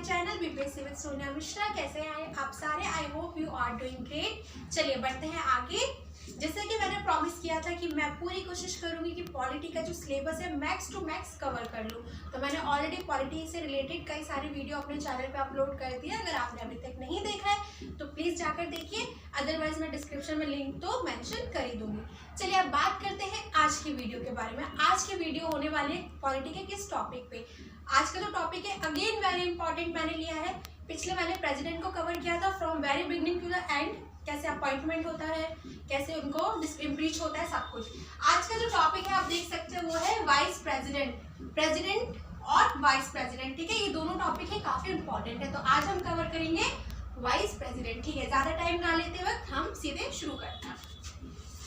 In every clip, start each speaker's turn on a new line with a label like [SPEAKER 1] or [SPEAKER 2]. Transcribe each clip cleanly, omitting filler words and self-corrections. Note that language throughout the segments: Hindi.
[SPEAKER 1] Channel BPSC with Sonia Mishra. कैसे हैं आप सारे? I hope you are doing great. चलिए बढ़ते हैं आगे। जैसे कि मैंने प्रॉमिस किया था कि मैं पूरी कोशिश करूंगी कि पॉलिटी का जो सिलेबस है मैक्स टू मैक्स कवर कर लूं। तो मैंने ऑलरेडी पॉलिटी से रिलेटेड कई सारी वीडियो अपने चैनल पे अपलोड कर दी है। अगर आपने अभी तक नहीं देखा है तो प्लीज़ जाकर देखिए, अदरवाइज मैं डिस्क्रिप्शन में लिंक तो मेंशन कर ही दूंगी। चलिए अब बात करते हैं आज की वीडियो के बारे में। आज की वीडियो होने वाली पॉलिटी के किस टॉपिक पे? आज का जो टॉपिक है अगेन वेरी इंपॉर्टेंट मैंने लिया है। पिछले मैंने प्रेसिडेंट को कवर किया था from very beginning to the end, कैसे अपॉइंटमेंट होता है, कैसे उनको इम्पीच होता है, सब कुछ। आज का जो टॉपिक है आप देख सकते हो वो है वाइस प्रेसिडेंट, प्रेसिडेंट और वाइस प्रेसिडेंट। ठीक है, ये दोनों टॉपिक है काफी इंपॉर्टेंट है। तो आज हम कवर करेंगे वाइस प्रेसिडेंट। ठीक है, ज्यादा टाइम ना लेते वक्त हम सीधे शुरू करते हैं।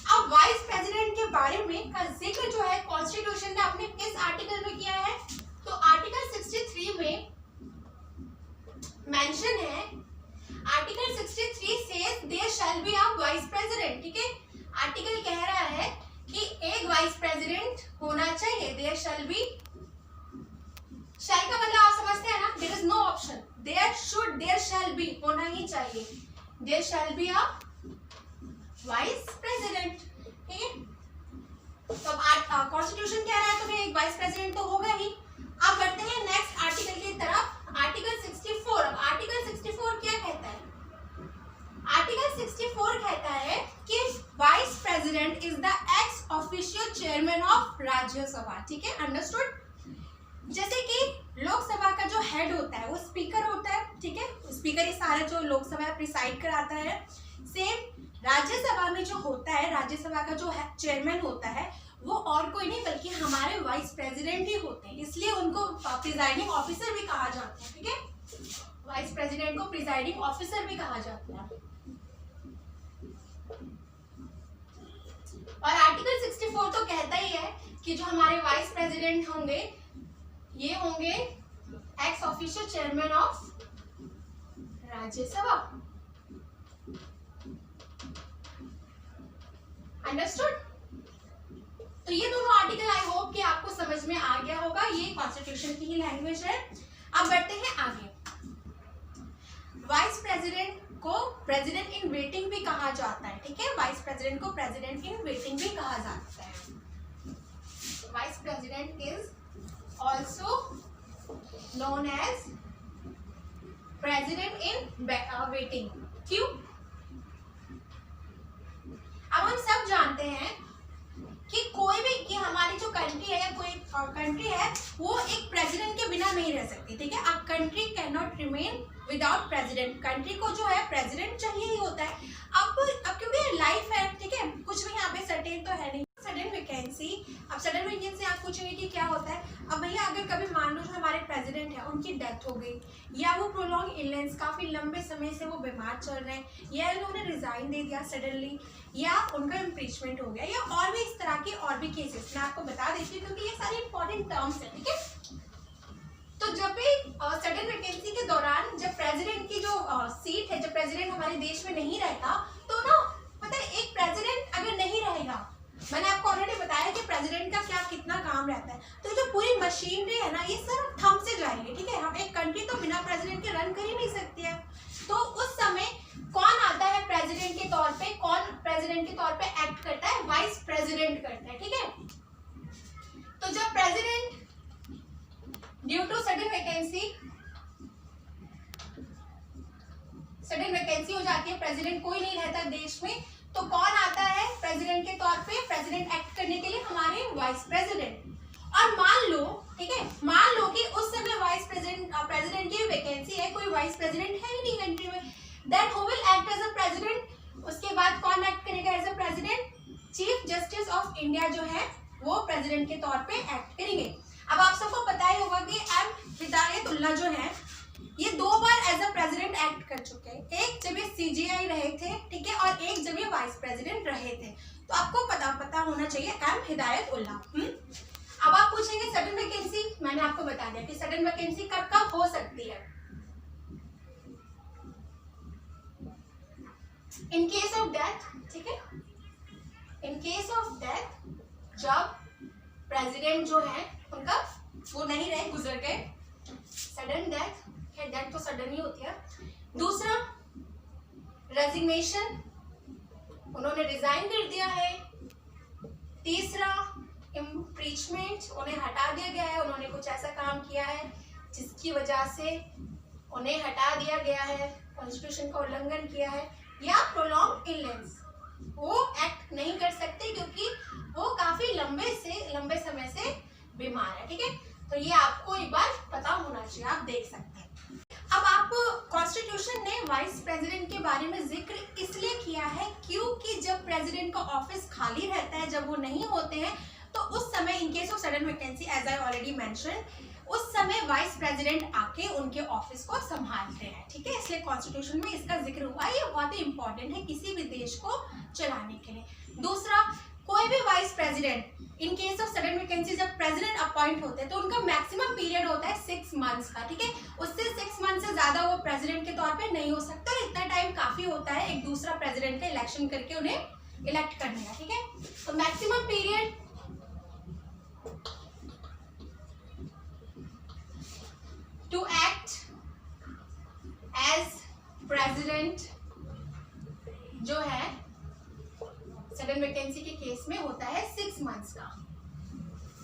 [SPEAKER 1] अब वाइस प्रेसिडेंट के बारे में का जिक्र जो है कॉन्स्टिट्यूशन ने अपने किस आर्टिकल में किया है? तो आर्टिकल 63 में मेंशन है, आर्टिकल 63 से there shall be a vice president. ठीक है, आर्टिकल कह रहा है कि एक वाइस प्रेसिडेंट होना चाहिए। देयर शैल बी, शैल का मतलब आप समझते हैं ना, there is no option, there shall be होना ही चाहिए। There shall be a vice president. ठीक है, तो कॉन्स्टिट्यूशन कह रहा है तो फिर एक वाइस प्रेसिडेंट तो होगा ही। अब बढ़ते हैं नेक्स्ट आर्टिकल की तरफ, आर्टिकल 64। अब आर्टिकल 64 क्या कहता है? आर्टिकल 64 कहता है कि vice president is the x official chairman of Rajya Sabha. ठीक है, अंडरस्टूड। जैसे कि लोकसभा का जो हेड होता है वो स्पीकर होता है। ठीक है, स्पीकर ही सारे जो लोकसभा प्रिसाइड कराता है। सेम राज्यसभा में जो होता है, राज्यसभा का जो चेयरमैन होता है वो और कोई नहीं बल्कि हमारे वाइस प्रेसिडेंट ही होते हैं, इसलिए उनको प्रिजाइडिंग ऑफिसर भी कहा जाता है। ठीक है, वाइस प्रेसिडेंट को प्रिजाइडिंग ऑफिसर भी कहा जाता है। और आर्टिकल 64 तो कहता ही है कि जो हमारे वाइस प्रेसिडेंट होंगे ये होंगे x official chairman of Rajya Sabha. Understood? तो ये दोनों आर्टिकल आई होप कि आपको समझ में आ गया होगा, ये कॉन्स्टिट्यूशन की ही लैंग्वेज है। अब बढ़ते हैं आगे। वाइस प्रेसिडेंट को प्रेसिडेंट इन वेटिंग भी कहा जाता है। ठीक है, वाइस प्रेसिडेंट को प्रेसिडेंट इन वेटिंग भी कहा जाता है। Vice president is also known as president in waiting. क्यों? अब हम सब जानते हैं कि कोई भी, कि हमारी जो कंट्री है या कोई कंट्री है वो एक प्रेसिडेंट के बिना नहीं रह सकती। ठीक है, अब country can not remain without president. Country को जो है प्रेसिडेंट चाहिए ही होता है। अब क्योंकि लाइफ है, ठीक है, कुछ भी यहाँ पे सर्टेन तो है नहीं। सडन वैकेंसी, अब सडन वैकेंसी आप पूछेंगे कि क्या होता है? अब भैया अगर कभी मान लो जो हमारे प्रेसिडेंट है उनकी डेथ हो गई, या वो प्रोलॉन्ग इलनेस, काफी लंबे समय से वो बीमार चल रहे हैं, या उन्होंने रिजाइन दे दिया सडनली, या उनका इम्पीचमेंट हो गया, या और भी इस तरह के और भी केसेस मैं आपको बता देती हूँ क्योंकि ये सारी इंपॉर्टेंट टर्म्स है। ठीक है, तो जब भी सडन वैकेंसी के दौरान जब प्रेसिडेंट की जो सीट है, जब प्रेसिडेंट हमारे देश में नहीं रहता तो ना, पता है एक प्रेसिडेंट अगर नहीं रहेगा, मैंने आपको ऑलरेडी बताया कि प्रेसिडेंट का क्या कितना काम रहता है, तो जो पूरी मशीनरी है ना ये सब थम से जाएगी। ठीक है, हम एक कंट्री तो बिना प्रेसिडेंट के रन कर ही नहीं सकती है। तो उस समय कौन आता है प्रेसिडेंट के तौर पे? कौन प्रेसिडेंट के तौर पे एक्ट करता है? वाइस प्रेसिडेंट करता है। ठीक है, तो जब president due to sudden vacancy हो जाती है, प्रेसिडेंट कोई नहीं रहता देश में, तो कौन आता है प्रेसिडेंट के तौर पे? प्रेसिडेंट एक्ट करने के लिए हमारे वाइस प्रेसिडेंट। और मान लो, ठीक है, मान लो कि उस समय वाइस प्रेसिडेंट की वैकेंसी है, कोई वाइस प्रेसिडेंट है ही नहीं कंट्री में, then who will act as a president? उसके बाद कौन एक्ट करेगा as a president? Chief justice of India जो है वो प्रेसिडेंट के तौर पे एक्ट करेंगे। अब आप सबको पता ही होगा कि एम हिदायतुल्लाह जो है ये 2 बार एज अ प्रेसिडेंट एक्ट कर चुके हैं। एक जब ये सीजीआई रहे थे, ठीक है, और एक जब ये वाइस प्रेसिडेंट रहे थे। तो आपको पता होना चाहिए एम हिदायतुल्लाह। अब आप पूछेंगे सडन वैकेंसी, मैंने आपको बता दिया कि सडन वैकेंसी कब कब हो सकती है। इन केस ऑफ डेथ, ठीक है, इन केस ऑफ डेथ जब प्रेसिडेंट जो है उनका वो नहीं रहे, गुजर गए, सडन डेथ लाइक दैट तो सडन ही होती है। दूसरा रेजिग्नेशन, उन्होंने रिजाइन कर दिया है। तीसरा इम्पीचमेंट, उन्हें हटा दिया गया है, उन्होंने कुछ ऐसा काम किया है जिसकी वजह से उन्हें हटा दिया गया है, कॉन्स्टिट्यूशन का उल्लंघन किया है। या प्रोलॉन्ग इलनेस, वो एक्ट नहीं कर सकते क्योंकि वो काफी लंबे समय से बीमार है, ठीक है। तो ये आपको एक बार पता होना चाहिए, आप देख सकते हैं। अब आप कॉन्स्टिट्यूशन ने वाइस प्रेसिडेंट के बारे में जिक्र इसलिए किया है क्योंकि जब प्रेसिडेंट का ऑफिस खाली रहता है, जब वो नहीं होते हैं, तो उस समय in case of sudden vacancy as I already mention, उस समय वाइस प्रेसिडेंट आके उनके ऑफिस को संभालते हैं, ठीक है। इसलिए कॉन्स्टिट्यूशन में इसका जिक्र हुआ है, ये बहुत ही इंपॉर्टेंट है किसी भी देश को चलाने के लिए। दूसरा, कोई भी vice president in case of sudden vacancy जब प्रेसिडेंट अपॉइंट होते हैं तो उनका मैक्सिमम पीरियड होता है 6 मंथ्स का, ठीक है। उससे 6 मंथ से ज्यादा वो प्रेसिडेंट के तौर पे नहीं हो सकता, और इतना टाइम काफी होता है एक दूसरा प्रेसिडेंट का इलेक्शन करके उन्हें इलेक्ट करने का, ठीक है। तो maximum period to act as president जो है सडन वैकेंसी के केस में होता है 6 मंथ्स का,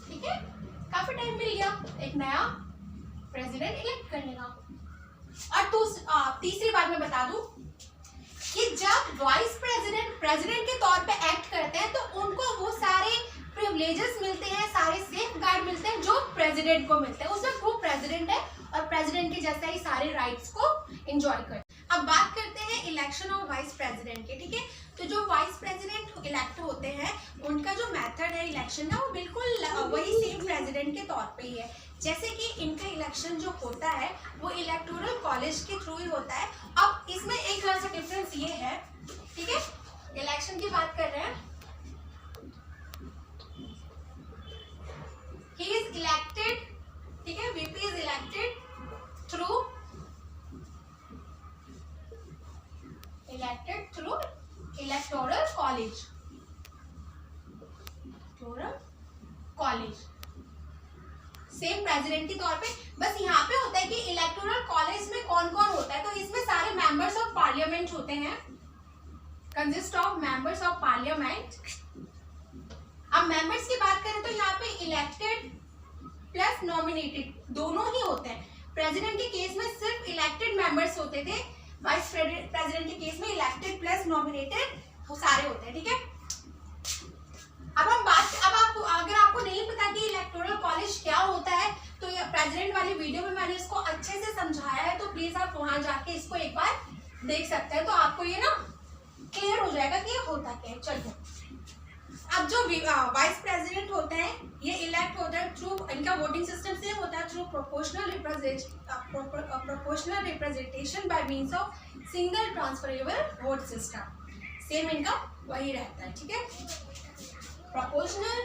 [SPEAKER 1] ठीक है। काफी टाइम मिल गया एक नया प्रेसिडेंट इलेक्ट करने का। और तीसरी बात मैं बता दूं कि जब वाइस प्रेसिडेंट प्रेसिडेंट के तौर पे एक्ट करते हैं तो उनको वो सारे प्रिविलेजेस मिलते हैं, सारे सेफ गार्ड मिलते हैं जो प्रेसिडेंट को मिलते हैं। उस वक्त वो प्रेसिडेंट है और प्रेसिडेंट के जैसा ही सारे राइट्स को एंजॉय करते हैं। अब बात करते हैं इलेक्शन ऑफ वाइस प्रेसिडेंट के, ठीक है। तो जो वाइस प्रेसिडेंट इलेक्ट होते हैं उनका जो मेथड है इलेक्शन का वो बिल्कुल वही सेम प्रेसिडेंट के तौर पे ही है। जैसे कि इनका इलेक्शन जो होता है वो इलेक्टोरल कॉलेज के थ्रू ही होता है। अब इसमें एक थोड़ा सा डिफरेंस ये है, ठीक है, इलेक्शन की बात कर रहे हैं, ही इज इलेक्टेड, ठीक है, VP is elected through electoral college, same president के तौर पे। बस यहाँ पे होता है कि इलेक्टोरल कॉलेज में कौन कौन होता है, तो इसमें सारे मेंबर्स ऑफ पार्लियामेंट होते हैं, consist of members of parliament. अब मेंबर्स की बात करें तो यहाँ पे इलेक्टेड प्लस नॉमिनेटेड दोनों ही होते हैं। प्रेसिडेंट के केस में सिर्फ इलेक्टेड मेंबर्स होते थे, वाइस प्रेसिडेंट के केस में इलेक्टेड प्लस नॉमिनेटेड वो सारे होते हैं, ठीक है। अब अगर आपको नहीं पता कि इलेक्टोरल कॉलेज क्या होता है तो ये प्रेसिडेंट वाली वीडियो में मैंने इसको अच्छे से समझाया है, तो प्लीज आप वहां जाके इसको एक बार देख सकते हैं, तो आपको ये ना क्लियर हो जाएगा कि ये होता क्या है। चलिए, अब जो वाइस प्रेसिडेंट होते हैं ये इलेक्ट होता है थ्रू, इनका वोटिंग सिस्टम सेम होता है, through proportional representation by means of single transferable vote system. Same इनका वही रहता है, ठीक है। Proportional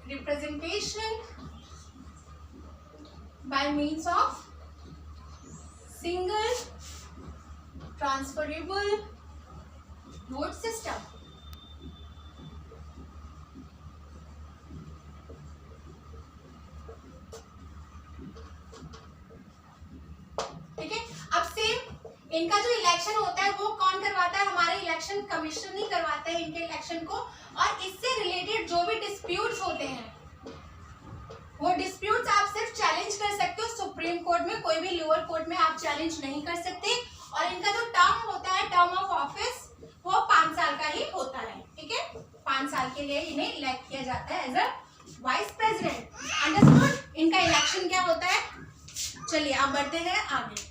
[SPEAKER 1] representation by means of single transferable vote system. ठीक है। अब सेम इनका जो इलेक्शन होता है वो कौन करवाता है, हमारे इलेक्शन कमीशन ही करवाते हैं इनके इलेक्शन को। और इससे रिलेटेड जो भी डिस्प्यूट्स होते हैं वो डिस्प्यूट्स आप सिर्फ चैलेंज कर सकते हो सुप्रीम कोर्ट में, कोई भी लोअर कोर्ट में आप चैलेंज नहीं कर सकते। और इनका जो टर्म होता है, टर्म ऑफ ऑफिस, वो 5 साल का ही होता है, ठीक है। 5 साल के लिए इन्हें इलेक्ट किया जाता है as a vice president. Understood. इनका इलेक्शन क्या होता है, चलिए आप बढ़ते हैं आगे।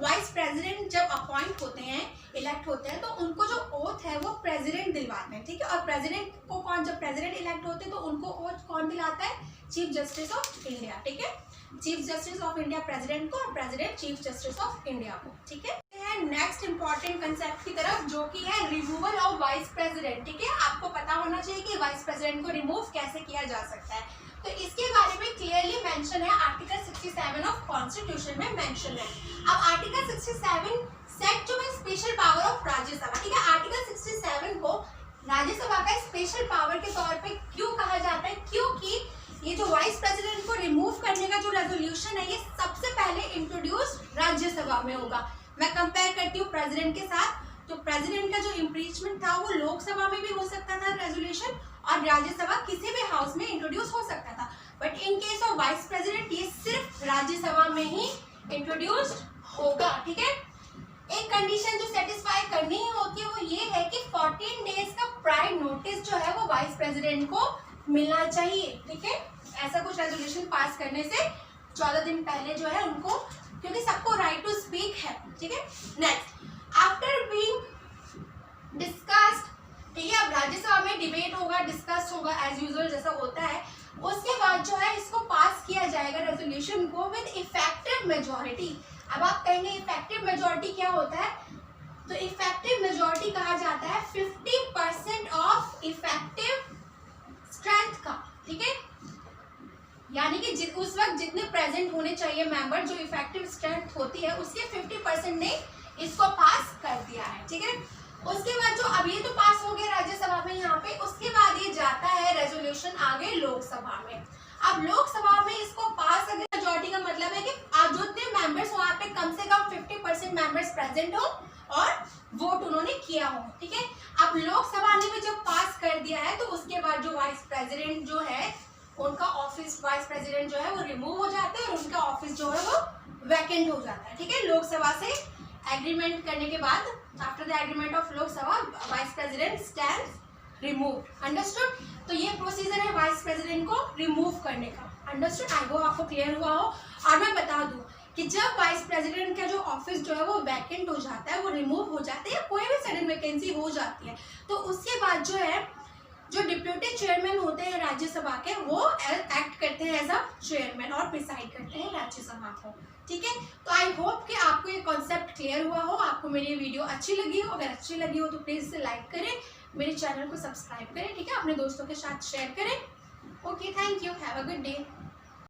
[SPEAKER 1] वाइस प्रेसिडेंट जब अपॉइंट होते हैं, इलेक्ट होते हैं, तो उनको जो ओथ है वो प्रेसिडेंट दिलवाते हैं, ठीक है। और प्रेसिडेंट को कौन, जब प्रेसिडेंट इलेक्ट होते हैं तो उनको ओथ कौन दिलाता है, चीफ जस्टिस ऑफ इंडिया, ठीक है। Chief justice of India president को और president chief justice of India को, ठीक है। नेक्स्ट इंपॉर्टेंट कंसेप्ट की तरफ जो कि है रिमूवल ऑफ वाइस प्रेसिडेंट, ठीक है। आपको पता होना चाहिए कि वाइस प्रेसिडेंट को रिमूव कैसे किया जा सकता है, तो इसके बारे में क्लियरली मेंशन है, आर्टिकल 67 ऑफ कॉन्स्टिट्यूशन में मेंशन है। अब article 67 set to be special power of Rajya Sabha, ठीक है। आर्टिकल 67 को राज्यसभा का स्पेशल पावर के तौर पे क्यों कहा जाता है, क्योंकि ये जो वाइस प्रेसिडेंट को रिमूव करने का जो रेजोल्यूशन है ये सबसे पहले राज्यसभा में होगा। मैं कंपेयर करती हूँ प्रेसिडेंट के साथ, तो प्रेसिडेंट का जो इम्पीचमेंट था वो लोकसभा में भी हो सकता था रेजोल्यूशन, और राज्यसभा किसी भी हाउस में इंट्रोड्यूस हो सकता था, but in case of vice president ये सिर्फ राज्यसभा में ही इंट्रोड्यूस्ड होगा। ठीक है, एक कंडीशन जो सेटिस्फाई करनी ही होती है वो ये है कि 14 डेज का प्रायर नोटिस जो है वो वाइस प्रेसिडेंट को मिलना चाहिए। ठीक है, ऐसा कुछ रेजोल्यूशन पास करने से 14 दिन पहले जो है उनको, क्योंकि सबको राइट टू स्पीक है। ठीक है, नेक्स्ट, आफ्टर बीइंग डिस्कस्ड, ठीक है, अब राज्यसभा में डिबेट होगा, डिस्कस होगा एज यूजुअल जैसा होता है, उसके बाद जो है इसको पास किया जाएगा रेजोल्यूशन को विद इफेक्टिव मेजॉरिटी। अब आप कहेंगे इफेक्टिव मेजॉरिटी क्या होता है, तो इफेक्टिव मेजॉरिटी कहा जाता है 50% ऑफ इफेक्टिव स्ट्रेंथ का। ठीक है, यानी कि उस वक्त जितने प्रेजेंट होने चाहिए मेंबर, जो इफेक्टिव स्ट्रेंथ होती है उसके 50% ने इसको पास कर दिया है। ठीक है, उसके बाद जो अब ये तो पास हो गया राज्यसभा में यहाँ पे, उसके बाद ये जाता है रेजोल्यूशन आगे लोकसभा में। अब लोकसभा में इसको पास अगर मेजॉरिटी का मतलब है कि जितने मेंबर्स वहाँ पे कम से कम 50% मेंबर्स प्रेजेंट हो और वोट उन्होंने किया हो। ठीक है, अब लोकसभा ने भी जब पास कर दिया है तो उसके बाद जो वाइस प्रेसिडेंट जो है उनका ऑफिस, वाइस प्रेसिडेंट जो है वो रिमूव हो जाता है और उनका ऑफिस जो है वो वैकेंट हो जाता है। ठीक है, लोकसभा से एग्रीमेंट करने के बाद, after the agreement of Lok Sabha, vice president stands remove. Understood? तो ये प्रोसीजर है वाइस प्रेसिडेंट को रिमूव करने का। अंडरस्टूड? आई होप आपको क्लियर हुआ हो। और मैं बता दूं कि जब वाइस प्रेसिडेंट का जो ऑफिस जो है वो वैकेंट हो जाता है, वो रिमूव हो जाता है या कोई भी सडन वैकेंसी हो जाती है, तो उसके बाद जो है जो डिप्यूटी चेयरमैन होते हैं राज्यसभा के, वो एक्ट करते हैं एज अ चेयरमैन और प्रिसाइड करते हैं राज्यसभा को। ठीक है, तो आई होप कि आपको ये कॉन्सेप्ट क्लियर हुआ हो, आपको मेरी वीडियो अच्छी लगी हो। अगर अच्छी लगी हो तो प्लीज़ इसे लाइक करें, मेरे चैनल को सब्सक्राइब करें। ठीक है, अपने दोस्तों के साथ शेयर करें। Okay, thank you, have a good day.